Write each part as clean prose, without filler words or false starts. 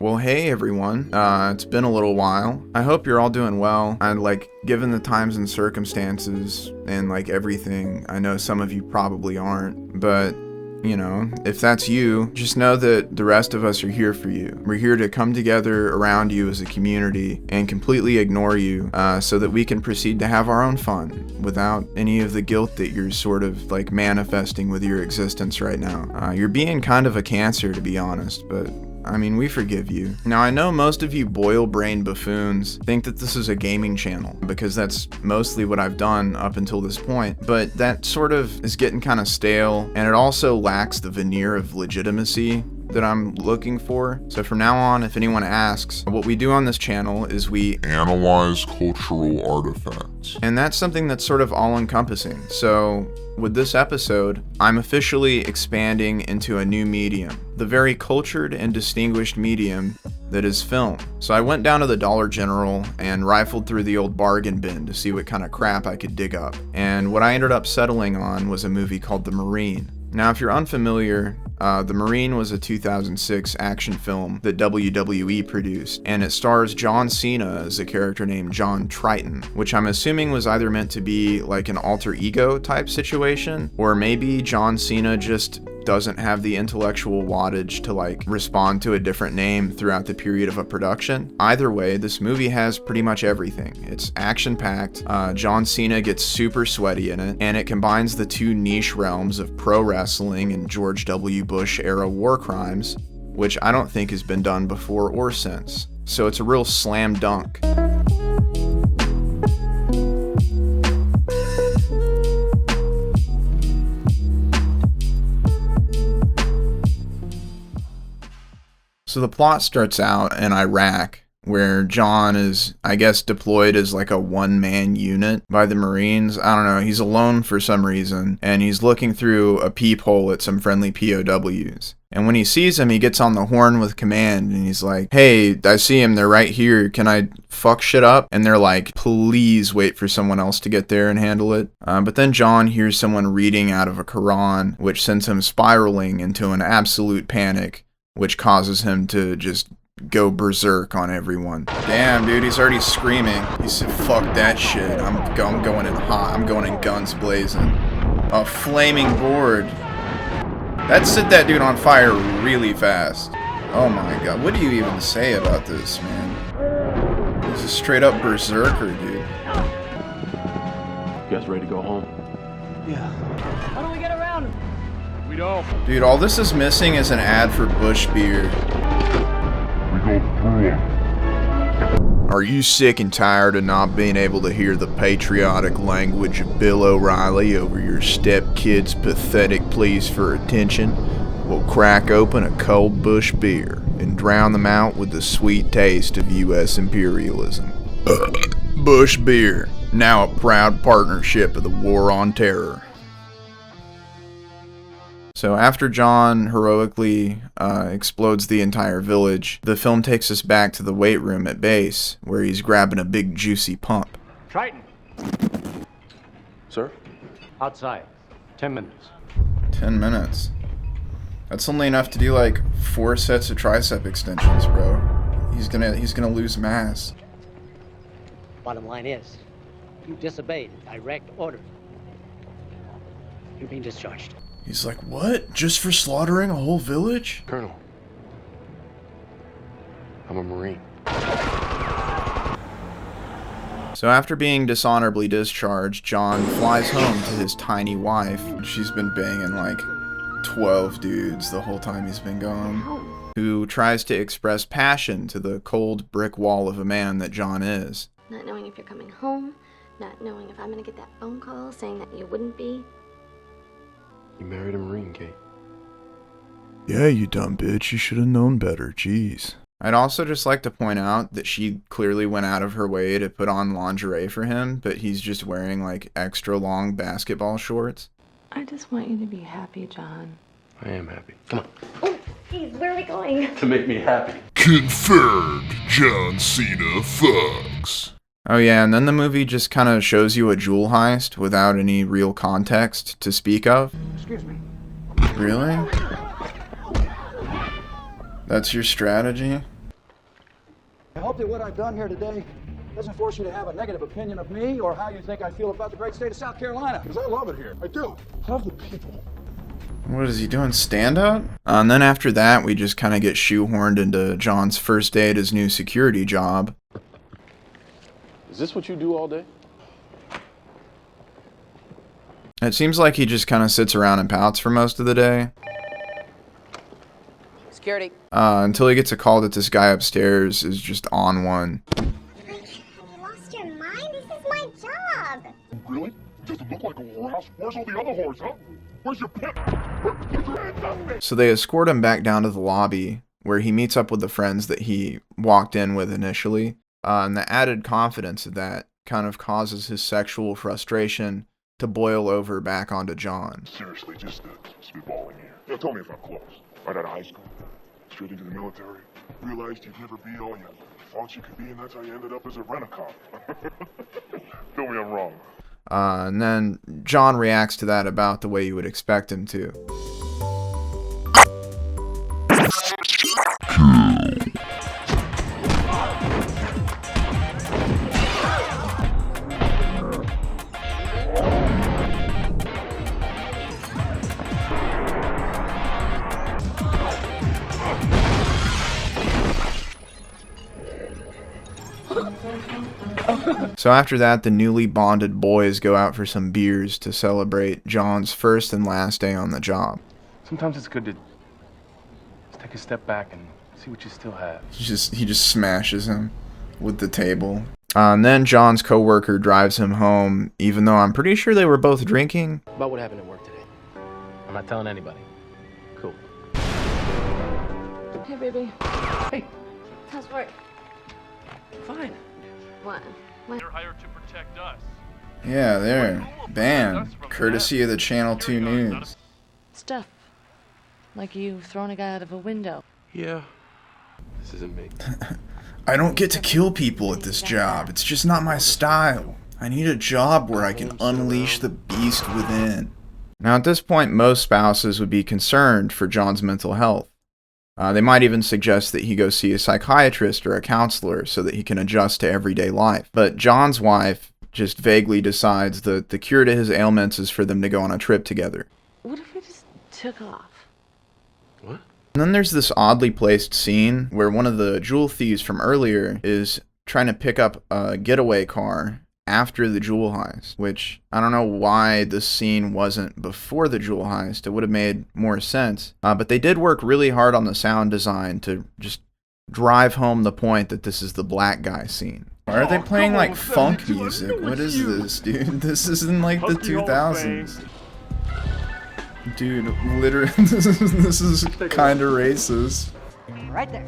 Well, hey everyone. It's been a little while. I hope you're all doing well. And given the times and circumstances and everything, I know some of you probably aren't, but if that's you, just know that the rest of us are here for you. We're here to come together around you as a community and completely ignore you so that we can proceed to have our own fun without any of the guilt that you're sort of manifesting with your existence right now. You're being kind of a cancer, to be honest, but we forgive you. Now, I know most of you boil-brained buffoons think that this is a gaming channel, because that's mostly what I've done up until this point, but that sort of is getting kind of stale, and it also lacks the veneer of legitimacy that I'm looking for. So from now on, if anyone asks, what we do on this channel is we analyze cultural artifacts. And that's something that's sort of all-encompassing. So with this episode, I'm officially expanding into a new medium, the very cultured and distinguished medium that is film. So I went down to the Dollar General and rifled through the old bargain bin to see what kind of crap I could dig up. And what I ended up settling on was a movie called The Marine. Now, if you're unfamiliar, The Marine was a 2006 action film that WWE produced, and it stars John Cena as a character named John Triton, which I'm assuming was either meant to be like an alter ego type situation, or maybe John Cena just doesn't have the intellectual wattage to respond to a different name throughout the period of a production. Either way, this movie has pretty much everything. It's action-packed, John Cena gets super sweaty in it, and it combines the two niche realms of pro wrestling and George W. Bush era war crimes, which I don't think has been done before or since. So it's a real slam dunk. So the plot starts out in Iraq, where John is, I guess, deployed as a one-man unit by the Marines. I don't know, he's alone for some reason, and he's looking through a peephole at some friendly POWs. And when he sees them, he gets on the horn with command, and he's like, "Hey, I see him, they're right here, can I fuck shit up?" And they're like, "Please wait for someone else to get there and handle it." But then John hears someone reading out of a Quran, which sends him spiraling into an absolute panic, which causes him to just go berserk on everyone. Damn, dude, he's already screaming. He said, "Fuck that shit. I'm going in hot. I'm going in guns blazing." A flaming board. That set that dude on fire really fast. Oh my god, what do you even say about this, man? He's a straight up berserker, dude. You guys ready to go home? Yeah. How do we get around him? We don't. Dude, all this is missing is an ad for Bush beer. We go through them. Are you sick and tired of not being able to hear the patriotic language of Bill O'Reilly over your stepkid's pathetic pleas for attention? Well, crack open a cold Bush beer and drown them out with the sweet taste of U.S. imperialism. Bush Beer, now a proud partnership of the War on Terror. So after John heroically explodes the entire village, the film takes us back to the weight room at base, where he's grabbing a big juicy pump. Triton, Sir? outside. 10 minutes. 10 minutes. That's only enough to do 4 sets of tricep extensions, bro. He's gonna lose mass. Bottom line is, you disobeyed direct order. You're being discharged. He's like, "What? Just for slaughtering a whole village?" Colonel. I'm a Marine. So after being dishonorably discharged, John flies home to his tiny wife. She's been banging 12 dudes the whole time he's been gone, who tries to express passion to the cold brick wall of a man that John is. Not knowing if you're coming home, not knowing if I'm gonna get that phone call saying that you wouldn't be. You married a Marine, Kate. Yeah, you dumb bitch. You should have known better. Jeez. I'd also just like to point out that she clearly went out of her way to put on lingerie for him, but he's just wearing extra long basketball shorts. I just want you to be happy, John. I am happy. Come on. Oh, geez, where are we going? To make me happy. Confirmed. John Cena fucks. Oh yeah, and then the movie just kind of shows you a jewel heist without any real context to speak of. Excuse me. Really? That's your strategy? I hope that what I've done here today doesn't force you to have a negative opinion of me or how you think I feel about the great state of South Carolina. Because I love it here. I do. I love the people. What is he doing? Stand up? And then after that, we just kind of get shoehorned into John's first day at his new security job. Is this what you do all day? It seems like he just kind of sits around and pouts for most of the day. Security. Until he gets a call that this guy upstairs is just on one. You lost your mind? This is my job. Really? Doesn't look like a whorehouse. Where's all the other whores, huh? Where's your pimp? Put your hands on me! So they escort him back down to the lobby, where he meets up with the friends that he walked in with initially. And the added confidence of that kind of causes his sexual frustration to boil over back onto John. Seriously, just spitballing here. Yeah, tell me if I'm close. Right out of high school, straight into the military, realized you'd never be all you thought you could be, and that's how you ended up as a rent-a-cop. Tell me I'm wrong. And then John reacts to that about the way you would expect him to. So after that, the newly bonded boys go out for some beers to celebrate John's first and last day on the job. Sometimes it's good to just take a step back and see what you still have. He just smashes him with the table. And then John's coworker drives him home, even though I'm pretty sure they were both drinking. About what happened at work today. I'm not telling anybody. Cool. Hey, baby. Hey, How's work? fine. What? They're hired to protect us. Yeah, there. Bam. Courtesy of the Channel 2 News. Stuff. Like you throwing a guy out of a window. Yeah. This isn't me. I don't get to kill people at this job. It's just not my style. I need a job where I can unleash the beast within. Now, at this point, most spouses would be concerned for John's mental health. They might even suggest that he go see a psychiatrist or a counselor so that he can adjust to everyday life. But John's wife just vaguely decides that the cure to his ailments is for them to go on a trip together. What if we just took off? What? And then there's this oddly placed scene where one of the jewel thieves from earlier is trying to pick up a getaway car after the jewel heist, which I don't know why this scene wasn't before the jewel heist. It would have made more sense. But they did work really hard on the sound design to just drive home the point that this is the black guy scene. Why are they playing like funk music? What is this, dude? This is in like the 2000s. Dude, literally, this is kind of racist. Right there.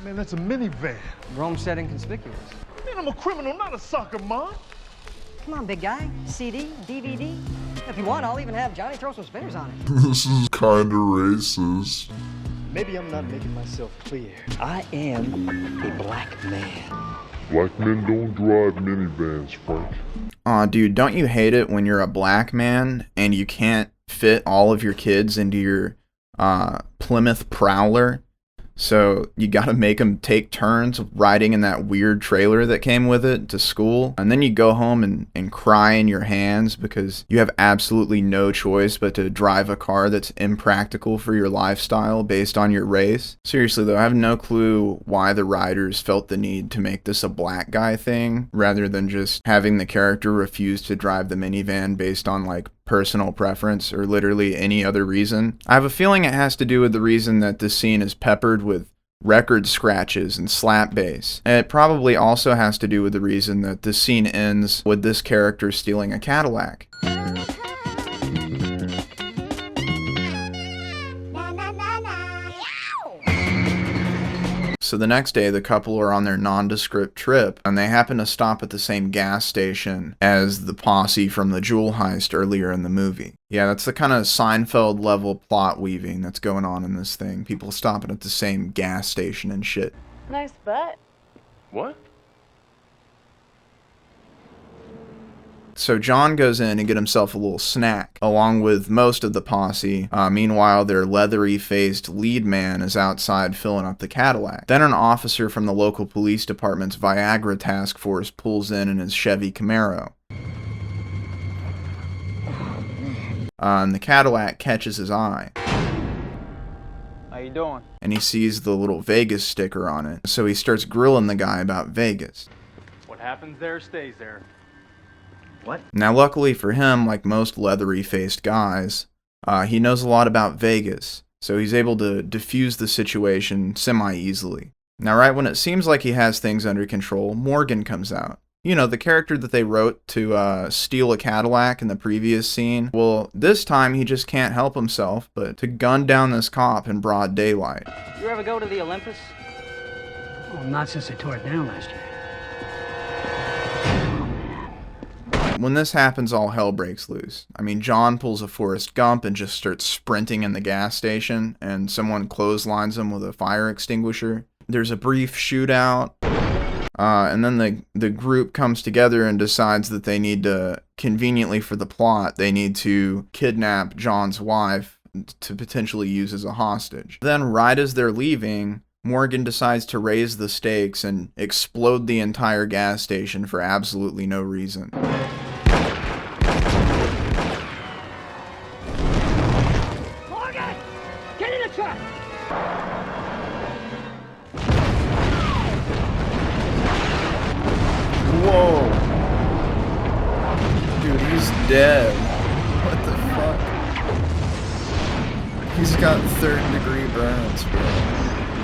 Man, that's a minivan. Rome set inconspicuous. Man, I'm a criminal, not a soccer mom. Come on, big guy. CD, DVD. If you want, I'll even have Johnny throw some spinners on it. This is kinda racist. Maybe I'm not making myself clear. I am a black man. Black men don't drive minivans, Frank. Aw, dude, don't you hate it when you're a black man and you can't fit all of your kids into your Plymouth Prowler? So you gotta make them take turns riding in that weird trailer that came with it to school. And then you go home and cry in your hands because you have absolutely no choice but to drive a car that's impractical for your lifestyle based on your race. Seriously though, I have no clue why the writers felt the need to make this a black guy thing rather than just having the character refuse to drive the minivan based on like personal preference or literally any other reason. I have a feeling it has to do with the reason that this scene is peppered with record scratches and slap bass. And it probably also has to do with the reason that this scene ends with this character stealing a Cadillac. So the next day, the couple are on their nondescript trip, and they happen to stop at the same gas station as the posse from the jewel heist earlier in the movie. Yeah, that's the kind of Seinfeld-level plot weaving that's going on in this thing. People stopping at the same gas station and shit. Nice butt. What? So John goes in and get himself a little snack, along with most of the posse. Meanwhile, their leathery-faced lead man is outside filling up the Cadillac. Then an officer from the local police department's Viagra task force pulls in his Chevy Camaro. And the Cadillac catches his eye. How you doing? And he sees the little Vegas sticker on it. So he starts grilling the guy about Vegas. What happens there stays there. What? Now, luckily for him, like most leathery-faced guys, he knows a lot about Vegas, so he's able to diffuse the situation semi-easily. Now, right when it seems like he has things under control, Morgan comes out. You know, the character that they wrote to steal a Cadillac in the previous scene. Well, this time he just can't help himself but to gun down this cop in broad daylight. You ever go to the Olympus? Oh, not since they tore it down last year. When this happens, all hell breaks loose. I mean, John pulls a Forrest Gump and just starts sprinting in the gas station, and someone clotheslines him with a fire extinguisher. There's a brief shootout, and then the group comes together and decides that they need to, conveniently for the plot, they need to kidnap John's wife to potentially use as a hostage. Then, right as they're leaving, Morgan decides to raise the stakes and explode the entire gas station for absolutely no reason. Morgan! Get in the truck! Whoa. Dude, he's dead. What the fuck? He's got third-degree burns, bro.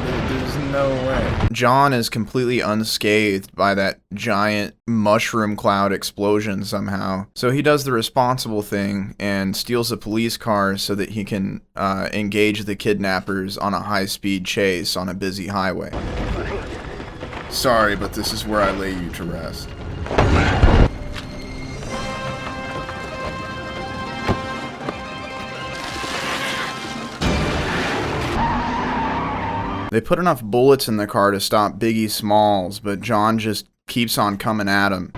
There's no way. John is completely unscathed by that giant mushroom cloud explosion somehow. So he does the responsible thing and steals a police car so that he can engage the kidnappers on a high-speed chase on a busy highway. Sorry, but this is where I lay you to rest. They put enough bullets in the car to stop Biggie Smalls, but John just keeps on coming at him.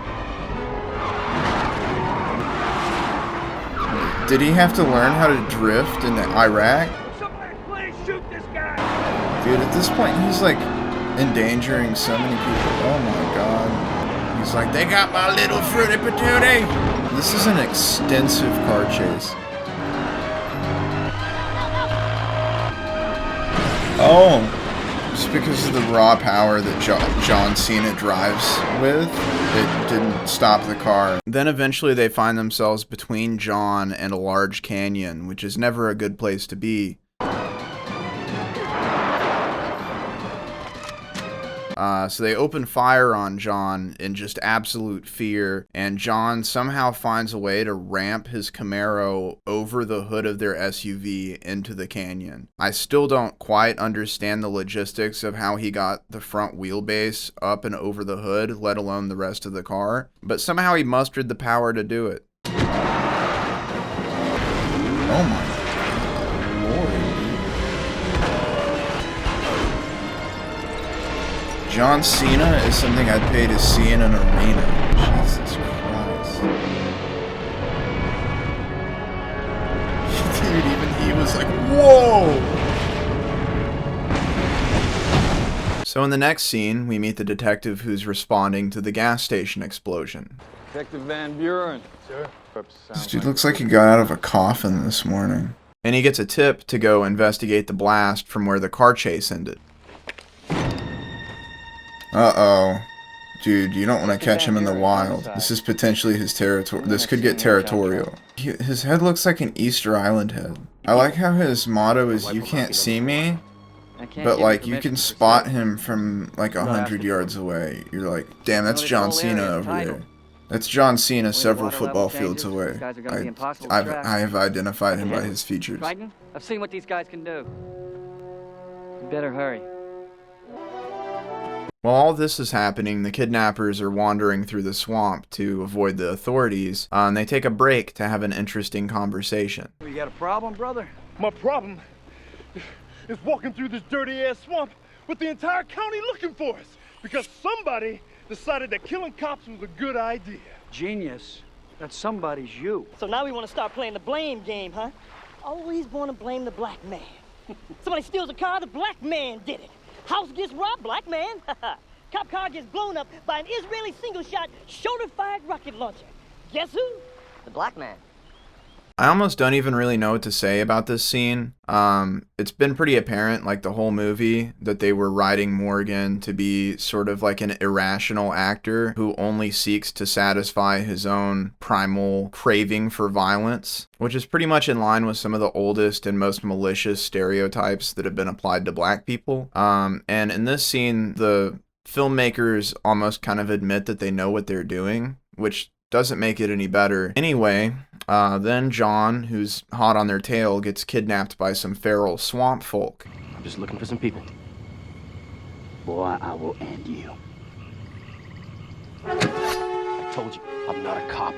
Did he have to learn how to drift in Iraq? Somebody please shoot this guy! Dude, at this point, he's like endangering so many people. Oh my god. He's like, they got my little fruity patootie! This is an extensive car chase. Oh! Just because of the raw power that John Cena drives with, it didn't stop the car. Then eventually they find themselves between John and a large canyon, which is never a good place to be. So they open fire on John in just absolute fear, and John somehow finds a way to ramp his Camaro over the hood of their SUV into the canyon. I still don't quite understand the logistics of how he got the front wheelbase up and over the hood, let alone the rest of the car, but somehow he mustered the power to do it. Oh my lord. John Cena is something I'd pay to see in an arena. Jesus Christ. Dude, even he was like, whoa! So in the next scene, we meet the detective who's responding to the gas station explosion. Detective Van Buren. Sir? This dude looks like he got out of a coffin this morning. And he gets a tip to go investigate the blast from where the car chase ended. Uh-oh. Dude, you don't want to catch him in the wild. This is potentially his territory. This could get territorial. His head looks like an Easter Island head. I like how his motto is, you can't see me, but like you can spot him from like 100 yards away. You're like, damn, that's John Cena over there. That's John Cena several football fields away. I have identified him by his features. I've seen what these guys can do. You better hurry. While all this is happening, the kidnappers are wandering through the swamp to avoid the authorities, and they take a break to have an interesting conversation. You got a problem, brother? My problem is walking through this dirty-ass swamp with the entire county looking for us because somebody decided that killing cops was a good idea. Genius. That somebody's you. So now we want to start playing the blame game, huh? Always want to blame the black man. Somebody steals a car, the black man did it. House gets robbed, black man. Cop car gets blown up by an Israeli single-shot, shoulder-fired rocket launcher. Guess who? The black man. I almost don't even really know what to say about this scene. It's been pretty apparent, like the whole movie, that they were writing Morgan to be sort of like an irrational actor who only seeks to satisfy his own primal craving for violence, which is pretty much in line with some of the oldest and most malicious stereotypes that have been applied to black people. And in this scene, the filmmakers almost kind of admit that they know what they're doing, which doesn't make it any better. Anyway, then John, who's hot on their tail, gets kidnapped by some feral swamp folk. I'm just looking for some people. Boy, I will end you. I told you, I'm not a cop.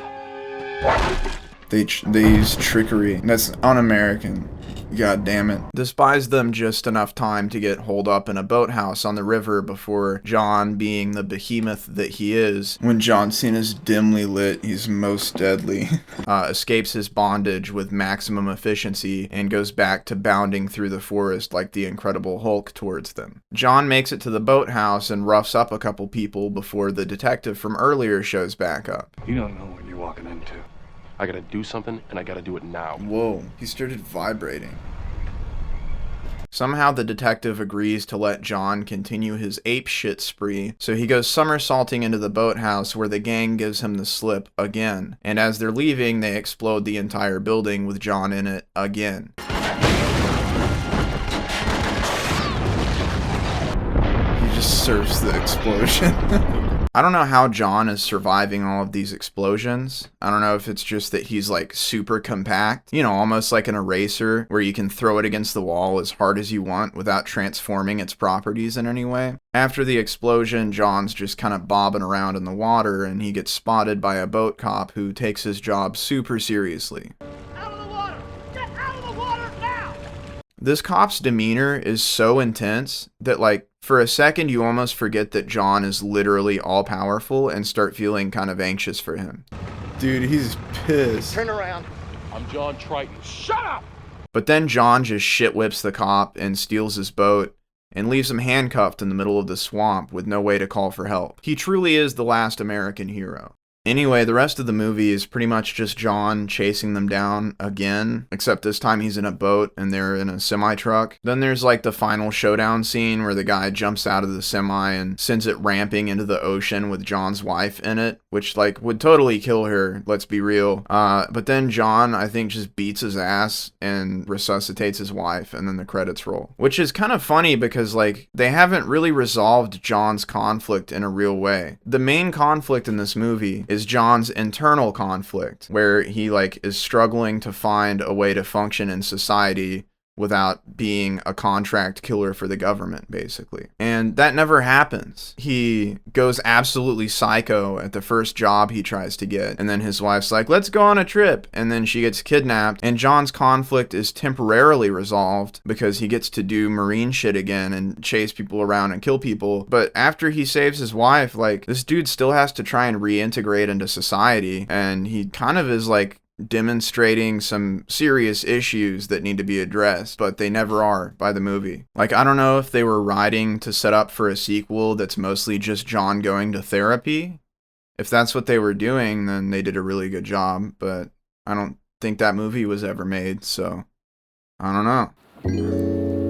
They use trickery. That's un-American. God damn it. This buys them just enough time to get holed up in a boathouse on the river before John, being the behemoth that he is, when John Cena's dimly lit, he's most deadly, escapes his bondage with maximum efficiency and goes back to bounding through the forest like the Incredible Hulk towards them. John makes it to the boathouse and roughs up a couple people before the detective from earlier shows back up. You don't know what you're walking into. I gotta do something, and I gotta do it now. Whoa, he started vibrating. Somehow the detective agrees to let John continue his apeshit spree, so he goes somersaulting into the boathouse where the gang gives him the slip again. And as they're leaving, they explode the entire building with John in it again. He just surfs the explosion. I don't know how John is surviving all of these explosions. I don't know if it's just that he's like super compact, you know, almost like an eraser where you can throw it against the wall as hard as you want without transforming its properties in any way. After the explosion, John's just kind of bobbing around in the water and he gets spotted by a boat cop who takes his job super seriously. Out of the water! Get out of the water now! This cop's demeanor is so intense that, like, for a second you almost forget that John is literally all-powerful and start feeling kind of anxious for him. Dude, he's pissed. Turn around. I'm John Triton. Shut up! But then John just shit whips the cop and steals his boat and leaves him handcuffed in the middle of the swamp with no way to call for help. He truly is the last American hero. Anyway, the rest of the movie is pretty much just John chasing them down again, except this time he's in a boat and they're in a semi-truck. Then there's like the final showdown scene where the guy jumps out of the semi and sends it ramping into the ocean with John's wife in it, which like would totally kill her, let's be real. But then John, I think, just beats his ass and resuscitates his wife, and then the credits roll. Which is kind of funny because like they haven't really resolved John's conflict in a real way. The main conflict in this movie is John's internal conflict, where he like is struggling to find a way to function in society without being a contract killer for the government, basically. And that never happens. He goes absolutely psycho at the first job he tries to get, and then his wife's like, let's go on a trip, and then she gets kidnapped, and John's conflict is temporarily resolved because he gets to do Marine shit again and chase people around and kill people. But after he saves his wife, like, this dude still has to try and reintegrate into society, and he kind of is like demonstrating some serious issues that need to be addressed, but they never are by the movie. Like, I don't know if they were writing to set up for a sequel that's mostly just John going to therapy. If that's what they were doing, then they did a really good job, but I don't think that movie was ever made, so I don't know.